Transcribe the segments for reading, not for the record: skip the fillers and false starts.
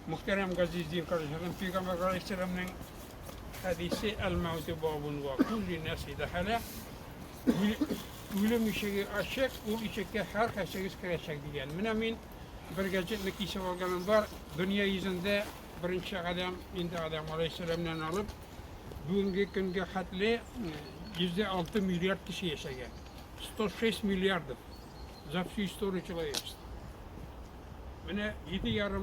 Muhterem gazeteciler kardeşlerim, Peygamber Aleyhisselam'ın hadisi el-mevti babun ve kulli nesi dehale ölüm işe açık, o işe herkese girecek diyen. Minamin bir gecetlik işe olganım var, dünya yüzünde birinci adam, indi Adam Aleyhisselam'dan alıp bugünkü günge hatli %6 milyar kişi yaşayan. 106 milyardır. Zapsi istorikçiler yaptı. Mine 7,5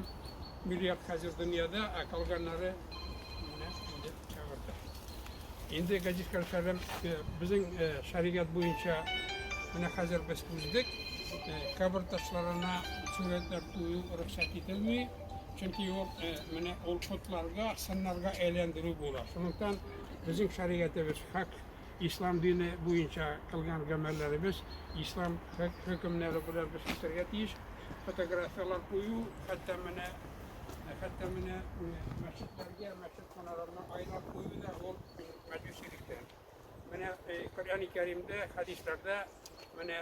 milyar hazır dünyada kalganları çağırdı. Şimdi gazet kardeşlerim bizim şeriat boyunca mine hazır biz uzdik. Kabir taşlarına suretler koyu ruhsat edilmiyor. Çünkü yol mine ol putlarga, sanlarga eğlendirip olar. Şundan bizim şeriatımız hak, İslam dini boyunca kılgan amellerimiz, İslam hükümleri bilen biz şeriatıyız. Fotoğrafyalar koyu, hatta mene mescitlerge, mescit konalarına aylar koyu da ol mecusilikten. Mene Kur'an-ı Kerim'de, hadislerde mene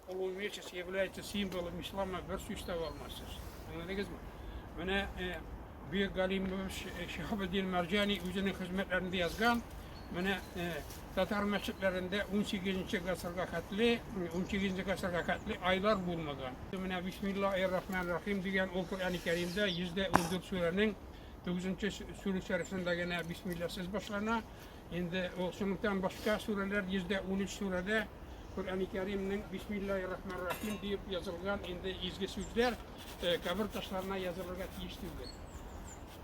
uluviyetçisi, является simbolum İslam'a bir süste olmazsız. Anladınız mı? Mene büyük galimimiz Şihabuddin Mercani üzerine hizmetlerinde yazgan, mene Tatar mescitlerinde 18. asırga katli, 18. asırga katli aylar bulmagan. Mene Bismillahirrahmanirrahim diyen o Kur'an-ı Kerim'de %14 surenin 9. sure içerisinde gene Bismillah'sız başlarına. Şimdi o sunuktan başka sureler %13 surede Kur'an-ı Kerim'nin Bismillahirrahmanirrahim deyip yazılgan indi izgi sözler kabir taşlarına yazılırga tiyiştirdi.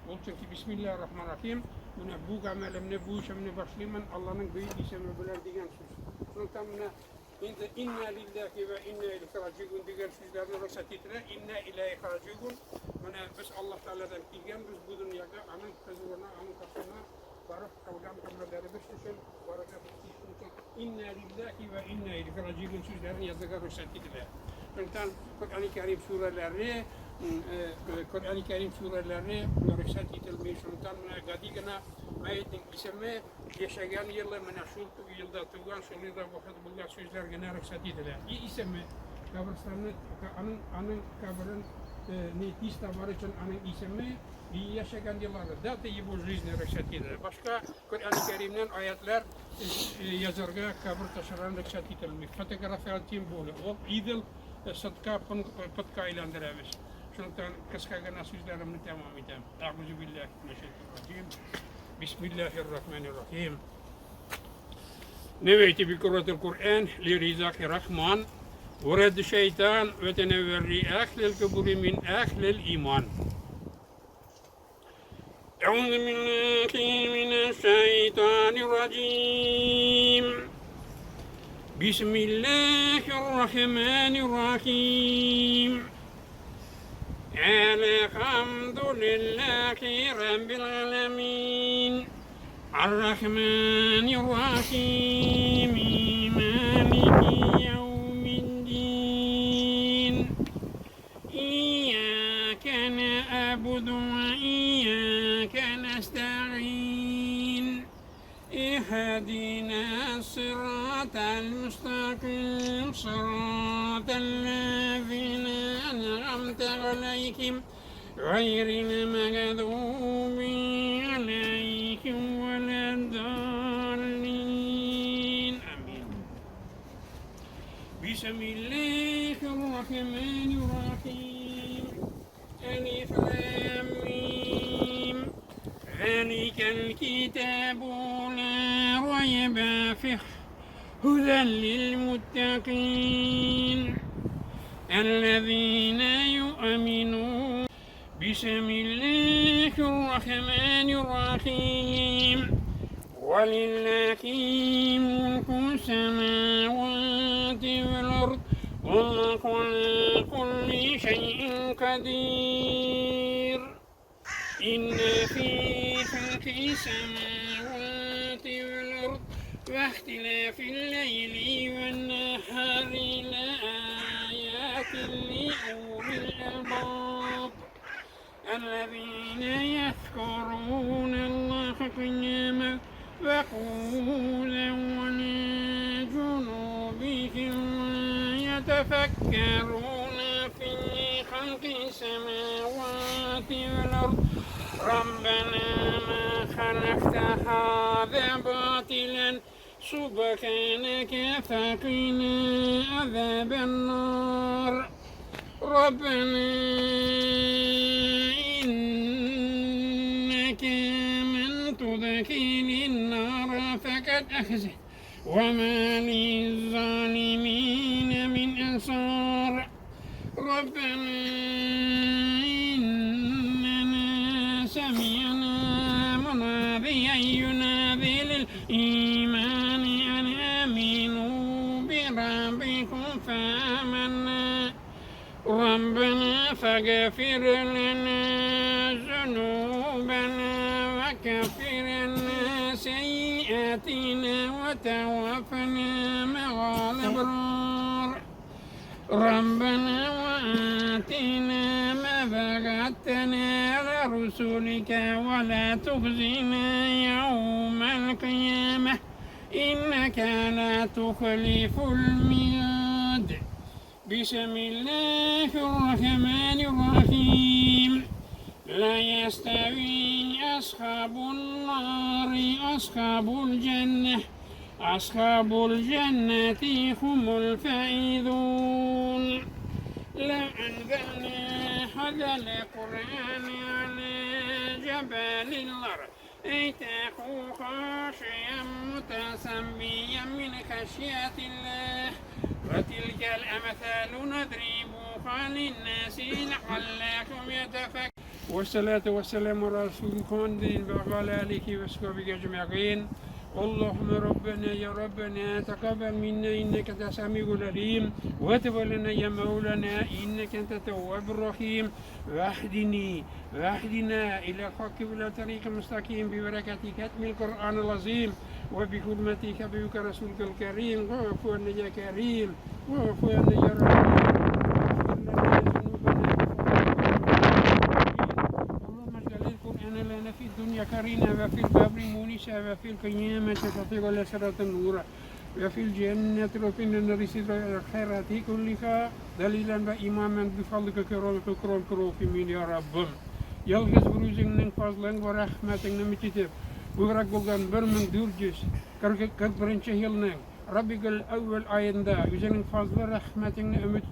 Onun için Bismillahirrahmanirrahim bu amelimle, bu işimle başlayayım Allah'ın büyük ismini bilir diyen söz. Sonunda indi inna lillahi ve inna ileyhi raciun diyen sözlerini ruhsat ettiler. İnna ileyhi raciun. Biz Allah Teala'dan gelgen, biz bu dünyada anın kızılığına, anın kasına varıp kalgan kamerleri biz için varıp İnna lillahi ve inna ileyhi raciun sözlerini yazdığa ruhsat ettiler. Sonunda Kur'an-ı Kerim sureleri Kur'an-ı Kerim sureleri ruhsat edilmeyi sonundan gadigana mayetin ismi yaşayan yılı şu yılda tuğan şu yılda vakit bulgan sözler gene ruhsat edilir. İyi ismi kabristanın anın kabrin netista var için anın ismi iyi yaşayan yıllarda da iyi bu жизни ruhsat edilir. Başka Kur'an-ı Kerim'den ayetler yazarga kabir taşlarına ruhsat edilmiyor. Fotoğraflar tim böyle. O idil sadaka patka ilandıramış. Şundan kıskagana sözlerimle devam edeyim. Euzubillahimineşşeytanirracim. Bismillahirrahmanirrahim. Neveyti bi kuratul Kur'an li rizaki rahman ve reddi şeytan ve tenevverri ahlil kuburi min ahlil iman. Euzubillahimineşşeytanirracim. Bismillahirrahmanirrahim. Elhamdülillahi Rabbil alemin. Ar-Rahmanir-Rahim. Maliki yevmiddin. İyyâke na'budu ve iyyâke nesta'in. İhdina sıratal müstakim. Sıratallezîne en'amte aleyhim. Gayril mağdûbi aleyhim veleddâllin. Amin. Bismillahirrahmanirrahim. Elif lam mim. Zâlikel kitâbu lâ raybe fih. Hudan lilmuttaqîn. Ellezîne yu'minûn. Bismillahirrahmanirrahim. Velillahi mulku semâvâti vel ard. Vallahu alâ kulli şeyin kadîr. İnne fî halqi semâvâti vel ard ve ihtilâfil leyli ven nehâri lââyâtin li ulil albâb. الذين يذكرون الله قياما وقعودا وعلى جنوبهم ويتفكرون في خلق السماوات والأرض ربنا ما خلقت هذا باطلا سبحانك فقنا عذاب النار ربنا إنك من تدخل النار فقد أخزه وما للظالمين من أنصار ربنا إننا سمعنا مناديا ينادي للإيمان أن آمنوا بربكم فآمنا ربنا فاغفر لنا ذنوبنا وكفر عنا سيئاتنا وتوفنا مع الأبرار ربنا وآتنا ما وعدتنا على رسلك ولا تخزنا يوم القيامة إنك لا تخلف الميعاد بسم الله الرحمن الرحيم لا يستوي أصحاب النار أصحاب الجنة هم الفائزون لو أنزلنا هذا القرآن على جبل لرأيته خاشعا متصدعا من خشية الله وتلك الأمثال نضربها للناس لعلهم يتفكرون والصلاة والسلام على رسولكم وعلى آله وصحبه أجمعين اللهم ربنا يا ربنا تقبل منا إنك أنت السميع العليم وتب لنا يا مولانا إنك أنت التواب الرحيم واهدنا إلى الحق ولا طريق مستقيم ببركة ختم القرآن العظيم وبحرمة حبيبك رسولك الكريم واعف عنا يا كريم واعف عنا يا رحيم لنا في الدنيا كرينا وفي القبر مونسا وفي القيامة تطير لسرة النور وفي الجنة وفي النار سدر الخيرات كلها دليلا وإماما بفضلك كرام كروفين يا رب يلغز بروزين فضلا ورحمة نمتتب وغرق بغان برمن دورجس كرق برنشه يلنا ربك الأول آيندا يزن فضل رحمة نمت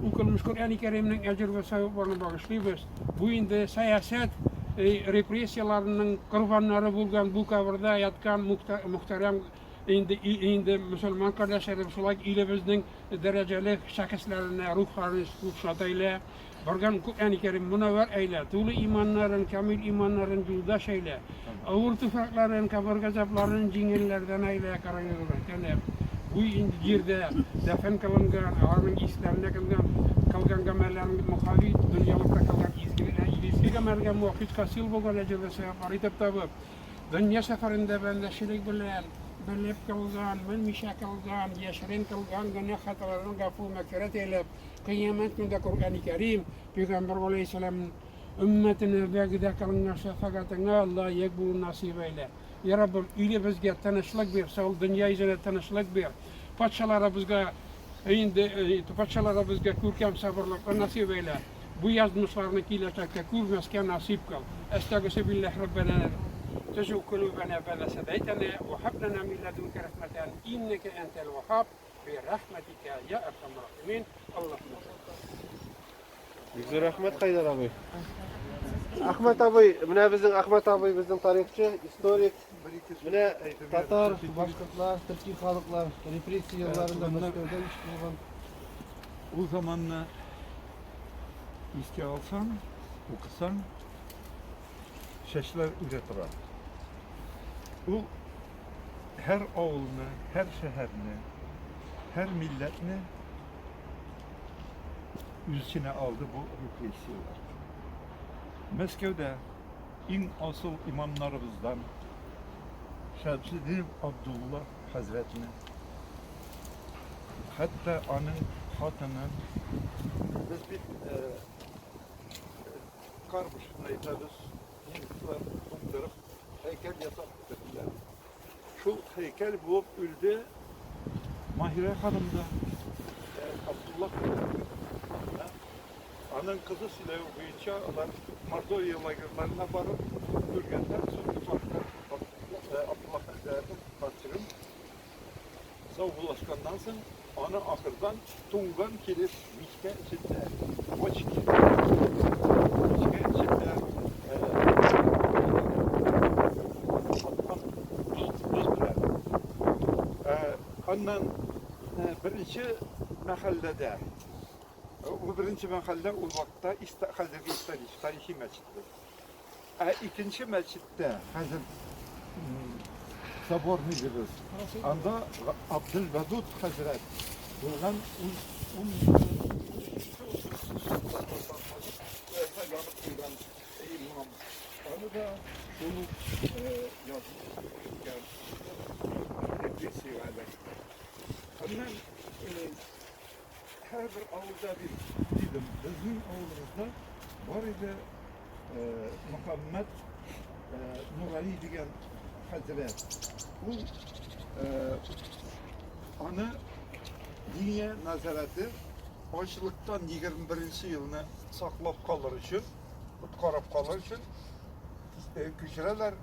وكل مشكور يعني كريم أجر وسوء ورنباغش لبس بوين ده سياسات repressiyalarının kurbanları bulgan bu kavrda yatkan muhterem indi Müslüman kardeşlerim sulak ilimizin dereceli şahıslarına ruhlarını şatayla bargan Kur'an-ı Kerim münevver eyle tulu imanların kamil imanların yoldaş eyle ağır tufakların kabir gazapların cingellerden eyle karayollar bu yerde defen kılıngan ağırın işlerine kılgan gamellerin muhavi dünyalıkta kılgan İlişkiga mergen muhit kasil boğal ecel ve seyapari tabi dünya seferinde bendeşilik bilen belep kılgan, müşak kılgan, yaşarın kılgan gene hatalarını gafu mekeret eylep kıyamet günde Kur'an-ı Kerim Peygamber Aleyhisselam'ın ümmetine begide kılıngan şefaatine Allah yekbulu nasip eyle Ya Rabbim ili bizge tanışlık bir, sağ ol dünya yüzüne tanışlık bir Paçalarımızga kürkem sabırlık nasip eyle Bu yazmışlarını kileçekte kurmazken nasip kıl. Estağfirullah billah Rabbena تزو قلوبنا بلا سديتنا وهب لنا من لدنك رحمة إنك أنت الوهاب برحمتك يا أرحم الراحمين اللهم Güzel Ahmet Haydar abi. Ahmet abi, mine bizim Ahmet abi bizim tarihçi, historik, mine Tatar, Başkırtlar, Türk halklar, represi yıllarında Moskova'da iş bulgan. O zamanla iske alsan, okusan, şeşler üretir. Bu her oğlunu, her şehrini, her milletini üzerine aldı bu represiyalar. Moskova'da en asıl imamlarımızdan Şemseddin Abdullah Hazretini, hatta onun hatını Biz bir karmışını yapıyoruz. Yenilikler kunduruk heykel yasak dediler. Şu heykel bu ülde Mahire Hanım da Abdullah onun kızı Silev Beyça olan Mordovya лагерларына барып көргенler, соны Abdullah Hacı'nın Fatih'in sağ soň ana ahırdan tuğgan kelip miçke içinde, boçki. Miçke içinde ondan birinci mahallede, bu birinci mahalle o vakitte hazırki tarihi mesciddir. İkinci mescitte hazır sabor deriz. Anda Abdülvedud Hazret buradan imam. Onu da şunu yazmışlar. Ondan her bir avluda bir dedim. Bizim avlumuzda var idi Muhammed Nurali degan Hazret. Bu ana diniye nazareti açlıktan 21. yılını saklap kalır için, korap kalır için küçüreler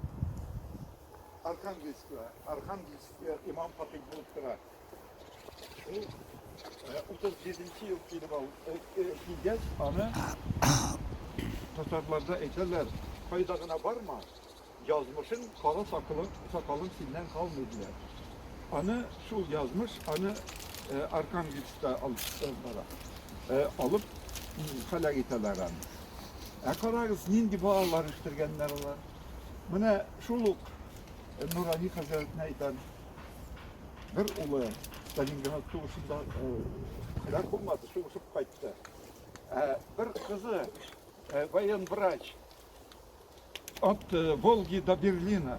Arkhangelsk'e İmam Hatip buluttular. 37. yıl gideceğiz ama Tatarlarda ederler, kaydağına varma, yazmışın kara sakalın sinden kalmadılar. Anı şu yazmış, anı Arkhangelsk'te alıp hala giteler anı. Karagız nindi bağlar iştirgenler olar. Buna şuluk Nurani Hazretine iten bir ulu Stalingrad soğuşunda helak olmadı, soğuşup kayıttı. Bir kızı воен врач от Волги до Берлина.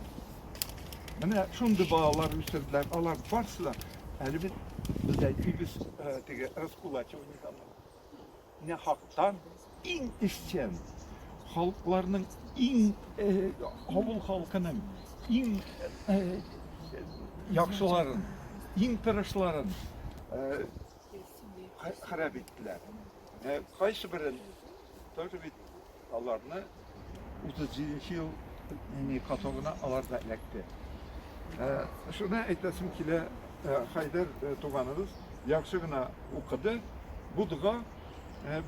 Mene şundu bağlar üstürdüler, alar varsılar. Elbet biz aytıyız tege Raskulaçev'nin ne haktan in işçen halklarının in havul halkının in yakşıların in tırışların harap ettiler. Kaysı birin tabii alarını 37. yıl katoguna alar da elekti. Şuna aytasım ki Haydar tuğanınız yaxşıgına okudu. Bu da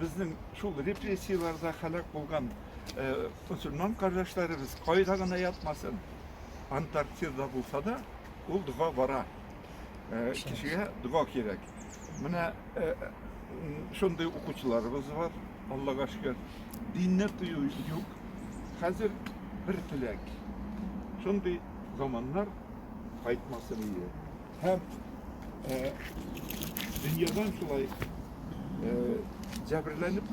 bizning şu repressiyalarda halak bo'lgan Müslüman kardeşlerimiz kaydagına yatmasın. Antarktida bo'lsa da ul dua bara. Kişiye dua kerak. Mana şunday o'quvchilarimiz var. Allah'a şükür. Dinle tuyu yok. Hazır bir tilek. Şunday zamanlar kayıtmasını iyi. Hem dünyadan şulay cebirlenip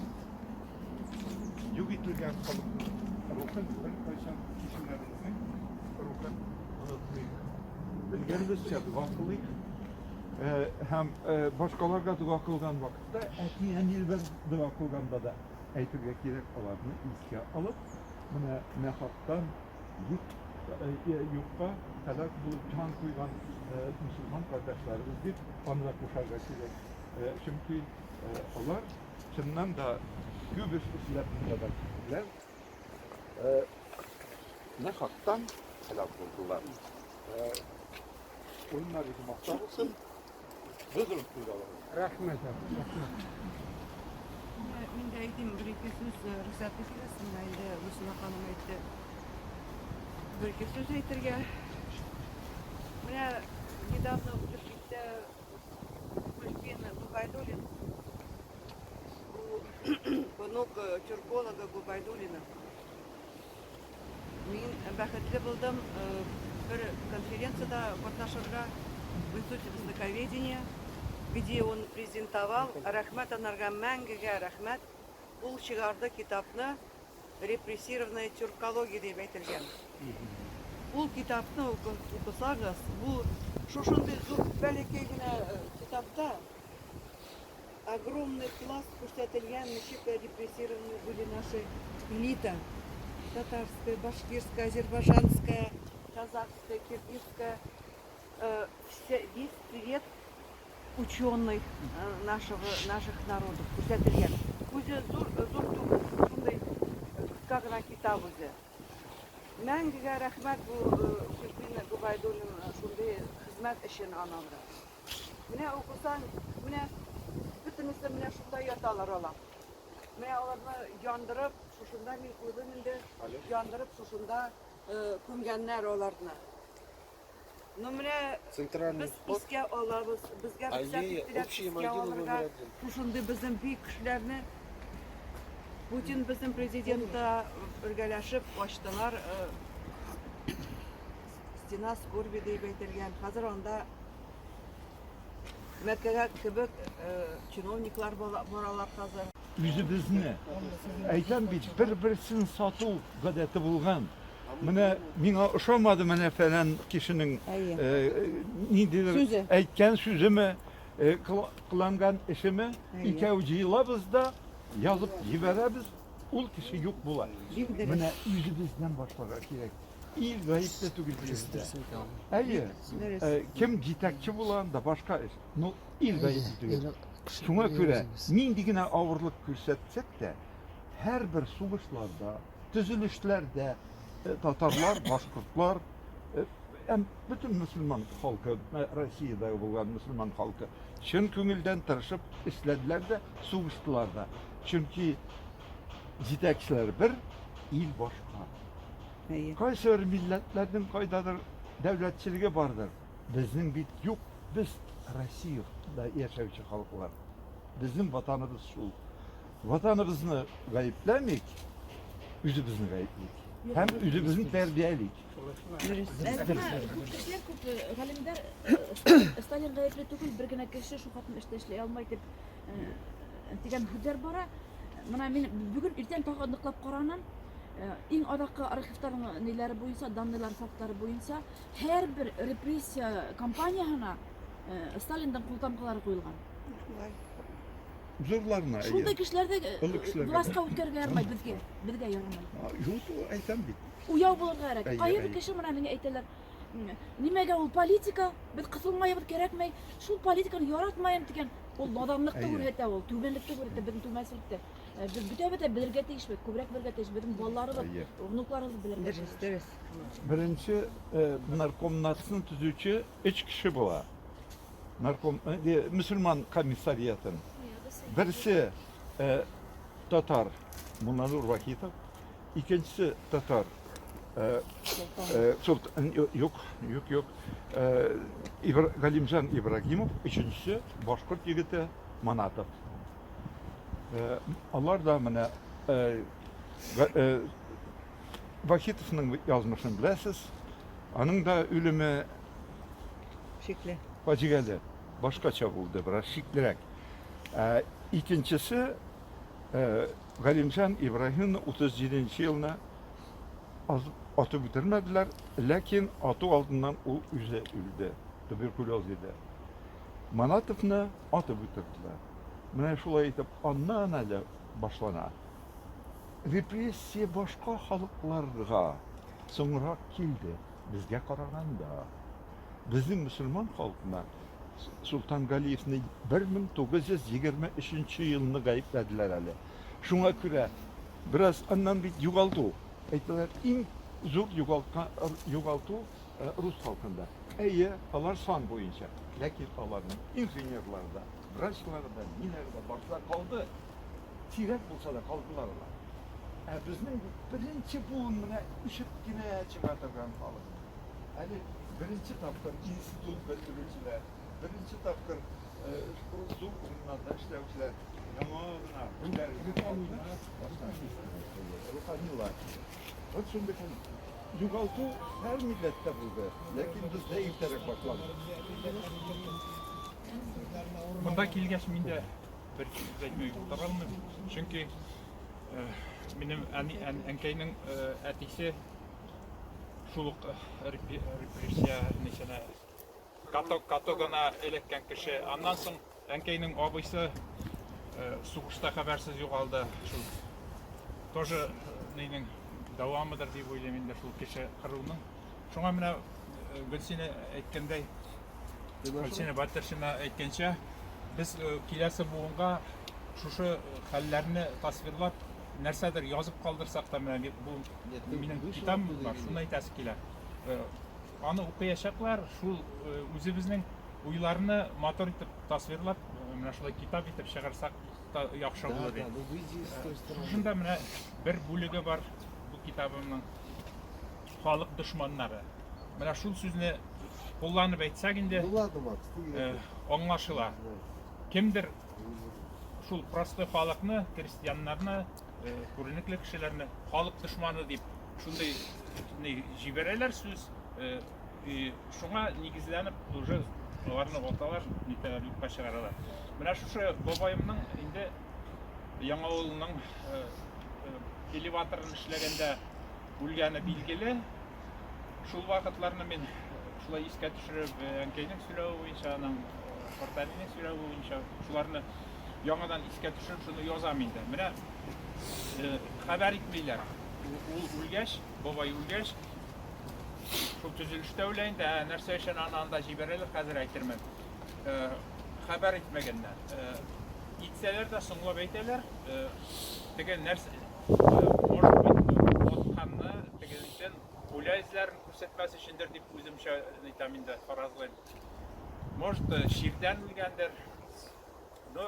yok edilen ruhun bir kaçan kişilerimizin ruhun unutmayın. Bilgenimizce dua kılıyık. Hem başkalarga dua kılgan vakitte etiyen yıllar dua kılganda da aytırga gerek olanı ilke alıp buna mehaktan yukka helak bulup can koygan Müslüman kardeşlerimiz bir anlatmışlarga gerek. Çünkü onlar çından da gübüş üslepinde de gittiler. Mehaktan helak buldular. Onlar hizmakta olsun. Buyurun buyurun. Rahmet. Мен де айтайын, бір-екі сөз рұқсат етесің, енді Мұсына ханым айтты. Бір-екі сөз айтырға. Міне, недавно в Ташкентте Мультфильм Губайдуллин, внук тюрколога Губайдуллина. Мен бақытлы болдым бір конференцияда катнашырга в Институте востоковедения, где он презентовал Рахмат Анарга мәңгіге рахмат. Бұл шығарды китапны репрессированная тюркология деп әйтелгән. Бұл китапны укысагыз, бұл шушындай зур бәлекәй генә китапта огромный пласт күрсәтелгән, ничек репрессированы были наши элита. Татарская, башкирская, азербайджанская, казахская, киргизская. Весь цвет ученых наших народов. Күрсәтелгән. Үзе зур Кыска гына китап үзе. Мәңгегә рәхмәт бу Гөлбин Губайдуллин шундый хезмәт өчен анагыра. Менә укысаң, менә бөтенесе менә шунда яталар алар. Менә аларны яндырып, шушында мин күрдем инде, яндырып шушында күмгәннәр аларны. Ну менә Центральный без искә алабыз, безгә общие могилы номер 1. шушындый безнең бик кешеләрне Путин безнең президентта бергәләшеп ачтылар. Стена скорби дип әйтелгән. Хәзер анда Мәккәгә кебек чиновниклар баралар хәзер. Үзебезне әйтәм бит, бер-берсен сату гадәте булган. Менә миңа ошамады менә фәлән кешенең ниндидер әйткән сүземе, кыланган эшеме, икәү җыелабыз да язып җибәрәбез, ул кеше юк була. Менә үзебездән башларга кирәк. Ил гаепле түгел бездә. Әйе, кем җитәкче була да башка эш. Ну, ил гаепле түгел. Шуңа күрә нинди генә авырлык күрсәтсәк тә, һәрбер сугышларда, төзелешләрдә татарлар, башкортлар, бөтен мөселман халкы, Россиядә булган мөселман халкы, чын күңелдән тырышып эшләделәр дә, сугыштылар да. Чөнки җитәкчеләр бер, ил башка. Кайсы милләтләрнең кайдадыр дәүләтчелеге бардыр. Безнең бит юк, без Россиядә яшәүче халыклар. Безнең ватаныбыз шул. Ватаныбызны гаепләмик, үзебезне гаеплик. Һәм үзебезне тәрбиялик. Кешеләр күп галимдәр Сталин гаепле түгел, бер генә кеше шул хатын эшләй алмый дип дигән хәбәр бара. Менә мин бүген иртән тагы ныклап каранам. Иң адакы архивтарның ниләре буенча, данныйлар, фактлары буенча һәрбер репрессия кампаниясына Сталиндан култамкалары куелган. Зурларына. Шундай кешеләрдә властька үткәргә ярмай безгә ярамай. Юк, әйтәм бит. Уяу булырга кирәк. Кайбер кеше менә миңа әйтәләр, нимәгә ул политика, без кысылмаебыз кирәкмәй, шул политиканы яратмаем дигән. Ул наданлыкты күрһәтә, ул түбәнлекте күрһәтә, безнең түбәнлекте. Без бөтә белергә тиешбез, күбрәк белергә тиеш, безнең балаларыбыз, внукларыбыз белергә тиеш. Беренче наркомнатны төзүче 3 кеше була. Нарком мөселман комиссариатын. Берсе татар Мунанур Вахитов, икенчесе татар Галимжан Ибрагимов, üçüncüsü башкорт егете Манатов. Алар да менә Вахитовның язмышын беләсез. Аның да үлеме Шикле. фаҗигале, башкача булды, бераз шиклерәк. İkincisi Галимжан Ибрагимовны 37 елны атып бетермәделәр, ләкин ату алдыннан ул үзе үлде, туберкулез иде. Манатовны атып бетерделәр. Менә шулай итеп, аннан әле башлана. Репрессия башка халыкларга соңрак килде, безгә караганда. Безнең мөселман халкына Султан Галиевны 1923 елны гаепләделәр әле. Шуңа күрә бераз аннан бит югалту. Әйтәләр, иң зур югалту рус халкында. Әйе, алар сан буенча. Ләкин аларның инженерларда, врачларда, ниләрдә башлар калды. Сирәк булса да калдылар алар. Безнең беренче буын менә ишеп кенә чыга торган халык. Әле беренче тапкыр институт бетерүчеләр, беренче тапкыр зур урыннарда эшләүчеләр, яңа гына бүләр руханилар. Вот шундый югалту һәр милләттә булды, ләкин бездә иртәрәк башланды. Монда килгәч мин дә бер сүз әйтмәй утыра алмыйм. Чөнки минем әнкәйнең әтисе шул ук репрессия ничәнә катогына эләккән кеше. Аннан соң әнкәйнең абыйсы сугышта хәбәрсез югалды. Шул тоже нинең дәвамыдыр дип уйлыйм инде шул кеше кыруның. Шуңа менә Гөлсинә әйткәндәй, Гөлсинә Батыршина әйткәнчә, без киләсе буынга шушы хәлләрне тасвирлап нәрсәдер язып калдырсак та, менә бу минем китабым бар, шуны әйтәсе килә. Аны укыячаклар, шул үзебезнең уйларны матур итеп тасвирлап, менә шулай китап итеп чыгарсак та яхшы булыр иде. Шунда менә бер бүлеге бар бу китабымның, халык дошманнары. Менә шул сүзне кулланып әйтсәк инде, аңлашыла. Кемдер шул простой халыкны, крестьяннарны, күренекле кешеләрне халык дошманы дип шундай җибәрәләр сүз. Шуңа нигезләнеп уже аларны аталар, нитәләр юкка чыгаралар. Менә шушы бабаемның инде Яңавылның элеваторын эшләгәндә үлгәне билгеле. Шул вакытларны мин шулай искә төшереп, әнкәйнең сөйләве буенча, аның картәнең сөйләве буенча шуларны яңадан искә төшереп, шуны язам инде. Менә хәбәр итмиләр. Ул үлгәч, бабай үлгәч, шул төзелештә үлә инде, нәрсә өчен анда җибәрәләр, хәзер әйтермен. Хәбәр итмәгәннәр. Итсәләр дә соңлап әйтәләр. Теге нәрсә, может быть, атканны, тегелектән үлә эзләрен күрсәтмәс өчендер дип үземчә әйтәм инде, фаразлыйм. Может, ширдән үлгәндер. Но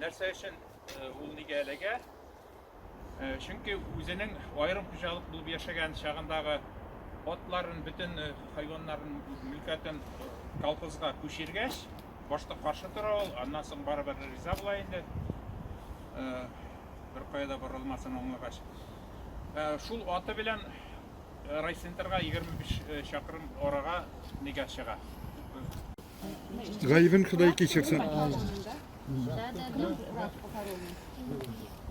нәрсә өчен ул нигә эләгә? Чөнки үзенең аерым хуҗалык булып яшәгән чагындагы атларын, бүтән хайваннарын, мөлкәтен колхозга күчергәч, башта каршы тора ул, аннан соң барыбер риза була инде. Бер кайда борылмасын аңлагач. Шул аты белән райцентрга 25 чакрым арага нигә чыга. Гаибен Худай кечерсен.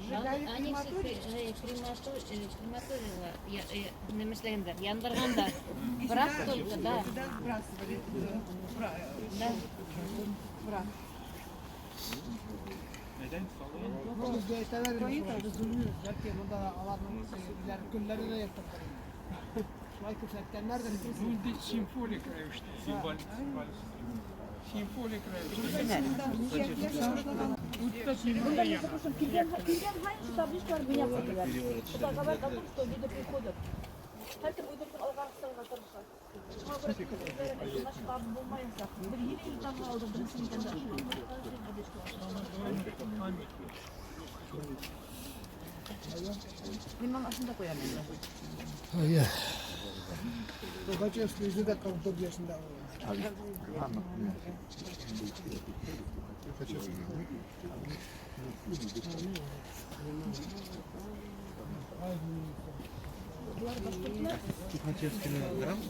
Они все крематория, яндырганда. Брак только, да. Да. Нәдән салган? Бу симфолик рәвештә. Симфолик рәвештә. Килгән һайын табличкалар меня сатылар. Это говорит о том, что люди приходят. Һәркем үҙенең алга сыйга тырыша. Шуңа күрә штаб булмаенча, бер ел таңга алдым, беренче икәндә. Мин моны ашында куям инде. Булар башкортлар. Тихачевскийны грамм.